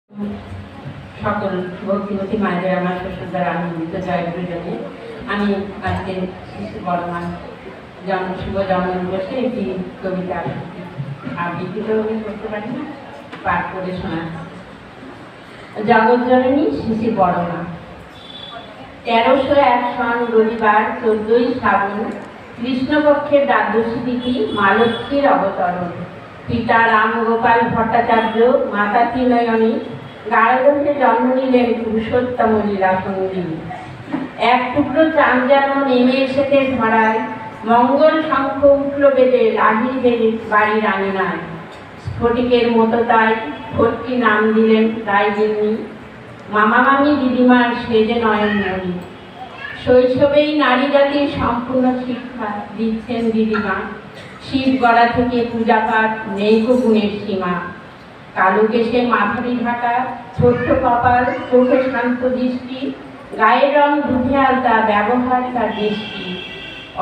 সকল ভক্তিমতী মায়েদের আমার শ্বশুর দ্বারা আনন্দিত জয়গুরু জন্য আমি আজকে শিশু বর্মান জন্ম শুভ জন্মদিবসে একটি কবিতা আবৃত্তি করতে পারি না, পাঠ করে শোনা। জগৎজননী শিশু বড়মা। 1301 সন রবিবার 14ই শ্রাবণ, কৃষ্ণপক্ষের দ্বাদশী তিথি, মা লক্ষ্মীর অবতরণ। পিতা রাম গোপাল ভট্টাচার্য, মাতা ত্রিনয়নী গাঢ়দোষে জন্ম নিলেন পুরুষোত্তম লীলা সঙ্গিনী। এক টুকরো চাঁদ যেন নেমে এসেছে ধরায়, মঙ্গল শঙ্খ উঠল বেদে লাগিয়ে বাড়ির আঙিনায়। স্ফটিকের মতো তাই ভর্তি নাম দিলেন রায়গিন্নি, মামা মামি দিদিমার সেজে নয়ন মণি। শৈশবেই নারী জাতির সম্পূর্ণ শিক্ষা দিচ্ছেন দিদিমা, শিব গড়া থেকে পূজা পাঠ নেই কো গুণের সীমা। কালো কেশে মাথারি ঢাকা, ছোট্ট কপাল, চোখে শান্ত দৃষ্টি, গায়ের রং দুধে আলতা, ব্যবহার তার দৃষ্টি।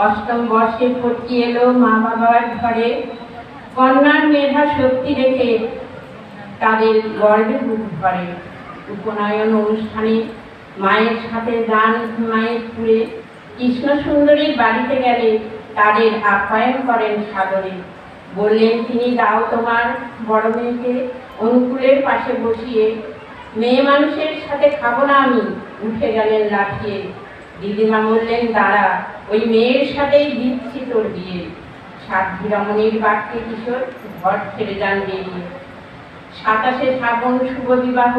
অষ্টম বর্ষে ফটকি এলো মা বাবার ঘরে, কন্যার মেধা শক্তি রেখে তাদের গর্বে বুক ভরে। উপনয়ন অনুষ্ঠানে মায়ের সাথে গান মায়ের পুরে, কৃষ্ণ সুন্দরীর বাড়িতে গেলে তাদের আপ্যায়ন করেন সাদরে। বললেন তিনি, দাও তোমার বড় মেয়েকে অনুকূলের পাশে বসিয়ে, মেয়ে মানুষের সাথে খাবো না আমি। উঠে গেলেন লাফিয়ে। দিদিমা বললেন, দাঁড়া, ওই মেয়ের সাথেই দিচ্ছি তোর বিয়ে। সাধ্বী রমণীর বাক্যে কিশোর ঘর ছেড়ে যান বেরিয়ে। 27শে শ্রাবণ শুভ বিবাহ,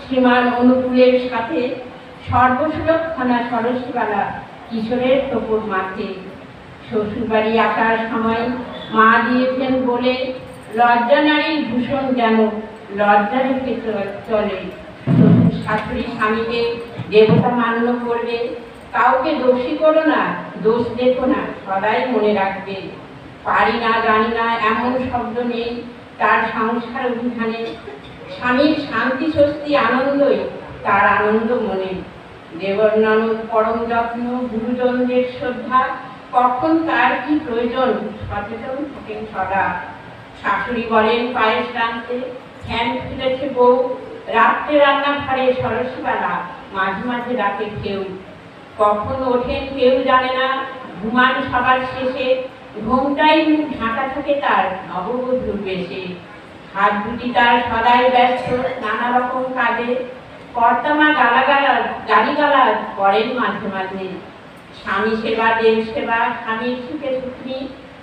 শ্রীমান অনুকূলের সাথে, সর্বসুলক্ষণা সরস্বীবালা কিশোরের টুকুর মাঠে। শ্বশুরবাড়ি আসার সময় মা দিয়েছেন বলে, লজ্জা নারীর ভূষণ যেন লজ্জা রেখে চলে। শ্বশুর শাশুড়ি স্বামীকে দেবতা মান্য করবে, কাউকে দোষী করো না, দোষ দেখো না, সদাই মনে রাখবে। পারি না জানি না এমন শব্দ নেই তার সংসার অভিধানে, স্বামীর শান্তি স্বস্তি আনন্দই তার আনন্দ মনে। দেবর ননদ পরম যত্ন, গুরুজনদের শ্রদ্ধা, কখন কার কি প্রয়োজন সচেতন থাকেন সদা। শাশুড়ি বলেন পায়েস রাঁধতে, ফ্যান খুলেছে বউ, রাত্রে রান্না ঘরে সরস্বীবালা মাঝে মাঝে রাতে কেউ। কখন ওঠেন কেউ জানে না, ঘুমান সবার শেষে, ঘুমটাই মুখ ঢাকা থাকে তার নববধূর বেশে। হাত দুটি তার সদাই ব্যস্ত নানা রকম কাজে, কর্তামা গালিগালাজ করেন মাঝে মাঝে। স্বামী সেবা দেব সেবা, স্বামীর সুখে সুখিনী,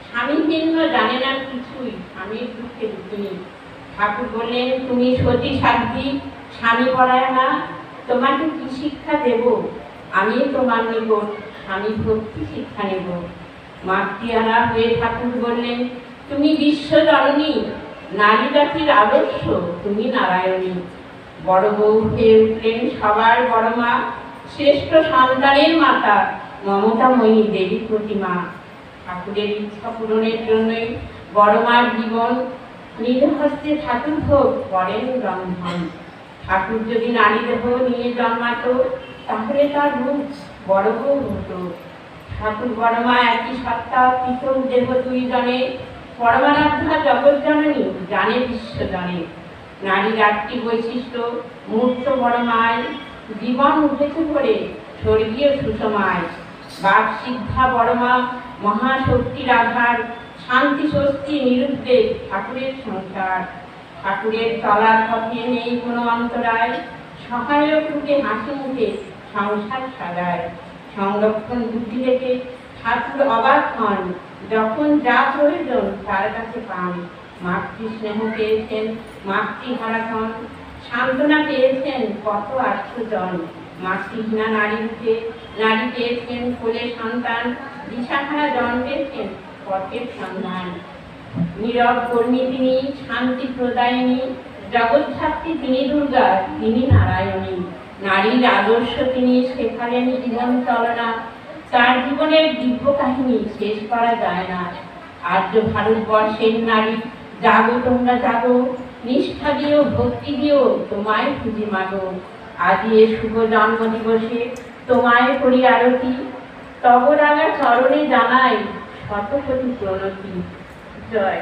স্বামী চিহ্ন জানে না কিছুই, স্বামীর দুঃখে দুঃখিনী। ঠাকুর বললেন, তুমি সতী সাধ্বী, স্বামী পরায় না, তোমাকে কি শিক্ষা দেব? আমি তোমার নিকট স্বামী ভক্তি শিক্ষা নেব। মাতৃহারা হয়ে ঠাকুর বললেন, তুমি বিশ্ব জননী, নারী জাতির আদর্শ তুমি নারায়ণী। বড় বউ হয়ে উঠলেন সবার বড় মা, শ্রেষ্ঠ সন্তানের মাতা, মমতাময়ী দেবী প্রতিমা। ঠাকুরের ইচ্ছা পূরণের জন্যই বড় মার জীবন, নিজ হস্তে ঠাকুর ভোগ করেন রন্ধন। ঠাকুর যদি নারী দেহ নিয়ে জন্মাতো, তাহলে তার রূপ বড় বউ হতো। ঠাকুর বড় মা একই সত্তা, পৃথক দেহ দুই জনে, পরমারাধ্যা জগৎজননী জানে বিশ্বজনে। নারীর 8টি বৈশিষ্ট্য, মূর্ত বড় মায়, জীবন উঠেছে ভরে স্বর্গীয় সুষমায়। বাক সিদ্ধা বড় মা, মহাশক্তির আধার, শান্তি স্বস্তি নিরুদ্বেগ ঠাকুরের সংসার। ঠাকুরের চলার পথে নেই কোনো অন্তরায়, সহায়ক রূপে হাসি মুখে সংসার সাজায়। সংরক্ষণ বুদ্ধি রেখে ঠাকুর অবাক হন, যখন যা প্রয়োজন তার কাছে পান। মাতৃ স্নেহ পেয়েছেন মাতৃহারা হন, সান্ত্বনা পেয়েছেন কত আশ্রজন। মাতৃহীনা নারী রূপে নারী পেয়েছেন কোলে সন্তান, দিশাহারা জন পেয়েছেন পথের সন্ধান। নীরব কর্মী তিনি, শান্তি প্রদায়িনী, জগৎধাত্রী তিনি দুর্গা, তিনি নারায়ণী। নারীর আদর্শ তিনি শেখালেন জীবন চলনা, তার জীবনের দিব্য কাহিনী শেষ করা যায় না। আর্য ভারতবর্ষের নারী, জাগো তোমরা জাগো, নিষ্ঠা দিও ভক্তি দিও, তোমায় খুঁজি মাগো। আজি এ শুভ জন্ম দিবসে তোমায় করি আরতি, তব রাঙা চরণে জানাই শত কোটি প্রণতি। জয়।